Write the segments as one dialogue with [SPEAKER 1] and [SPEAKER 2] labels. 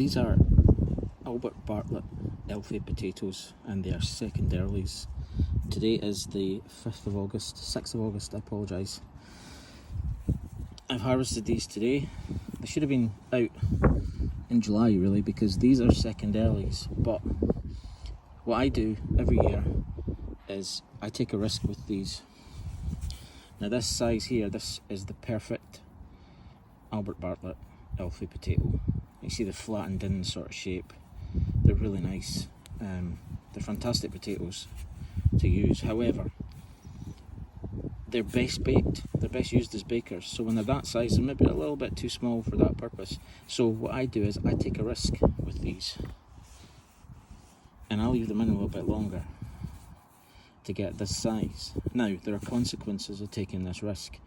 [SPEAKER 1] These are Albert Bartlett Elfie potatoes, and they are second earlies. Today is the 6th of August, I apologise. I've harvested these today. They should have been out in July really, because these are second earlies, but what I do every year is I take a risk with these. Now this size here, this is the perfect Albert Bartlett Elfie potato. You see the flattened in sort of shape. They're really nice. They're fantastic potatoes to use. However, they're best baked. They're best used as bakers. So when they're that size, they're maybe a little bit too small for that purpose. So what I do is I take a risk with these, and I'll leave them in a little bit longer to get this size. Now, there are consequences of taking this risk,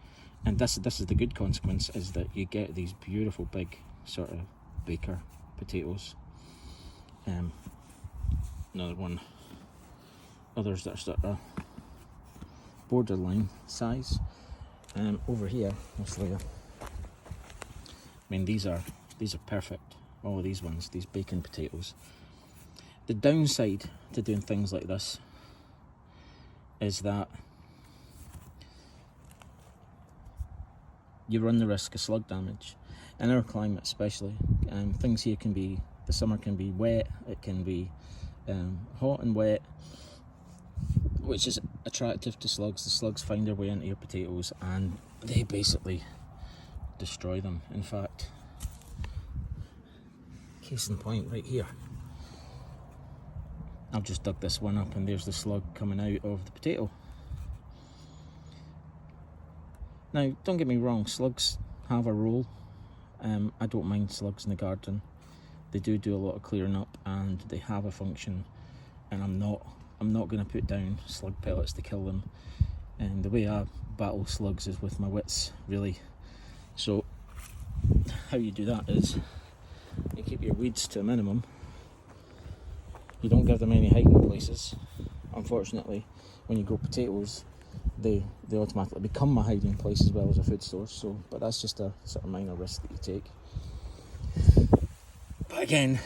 [SPEAKER 1] and this is the good consequence, is that you get these beautiful big sort of baker potatoes. Another one, others that are sort of borderline size. Over here, I'll show you. I mean, these are perfect. All of these ones, these bacon potatoes. The downside to doing things like this is that you run the risk of slug damage. In our climate especially, things here can be, the summer can be wet, it can be hot and wet, which is attractive to slugs. The slugs find their way into your potatoes and they basically destroy them. In fact, case in point right here, I've just dug this one up and there's the slug coming out of the potato. Now, don't get me wrong, slugs have a role. I don't mind slugs in the garden. They do a lot of clearing up and they have a function, and I'm not going to put down slug pellets to kill them. And the way I battle slugs is with my wits, really. So how you do that is you keep your weeds to a minimum. You don't give them any hiding places. Unfortunately, when you grow potatoes, they automatically become a hiding place as well as a food source. So, but that's just a sort of minor risk that you take. But again,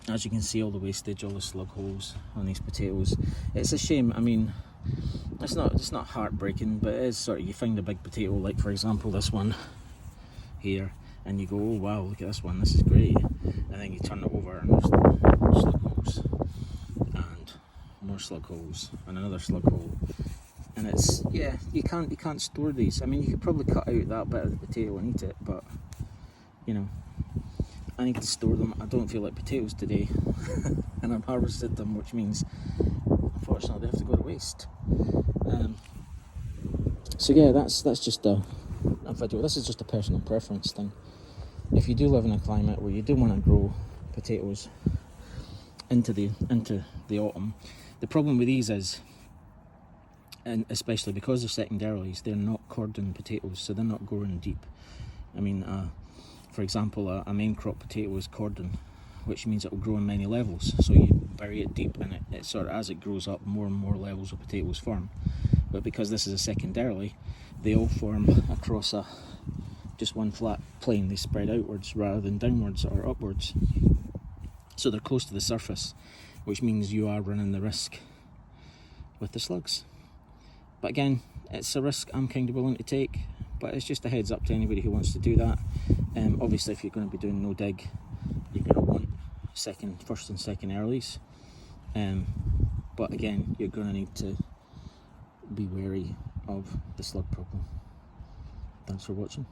[SPEAKER 1] as you can see, all the wastage, all the slug holes on these potatoes. It's a shame. I mean, it's not heartbreaking, but it is sort of, you find a big potato, like for example this one here, and you go, oh wow, look at this one, this is great. And then you turn it over and there's slug holes, and more slug holes, and another slug hole. And it's, yeah, you can't store these. I mean, you could probably cut out that bit of the potato and eat it, but you know, I need to store them. I don't feel like potatoes today, and I've harvested them, which means unfortunately they have to go to waste. So yeah, that's just a video. This is just a personal preference thing. If you do live in a climate where you do want to grow potatoes into the autumn, the problem with these is, and especially because they're secondarilies, they're not cordon potatoes, so they're not growing deep. I mean, for example, a main crop potato is cordon, which means it will grow in many levels. So you bury it deep, and it sort of, as it grows up, more and more levels of potatoes form. But because this is a secondarily, they all form across just one flat plane. They spread outwards rather than downwards or upwards. So they're close to the surface, which means you are running the risk with the slugs. But again, it's a risk I'm kind of willing to take, but it's just a heads up to anybody who wants to do that. Obviously, if you're going to be doing no dig, you're going to want first and second earlies. But again, you're going to need to be wary of the slug problem. Thanks for watching.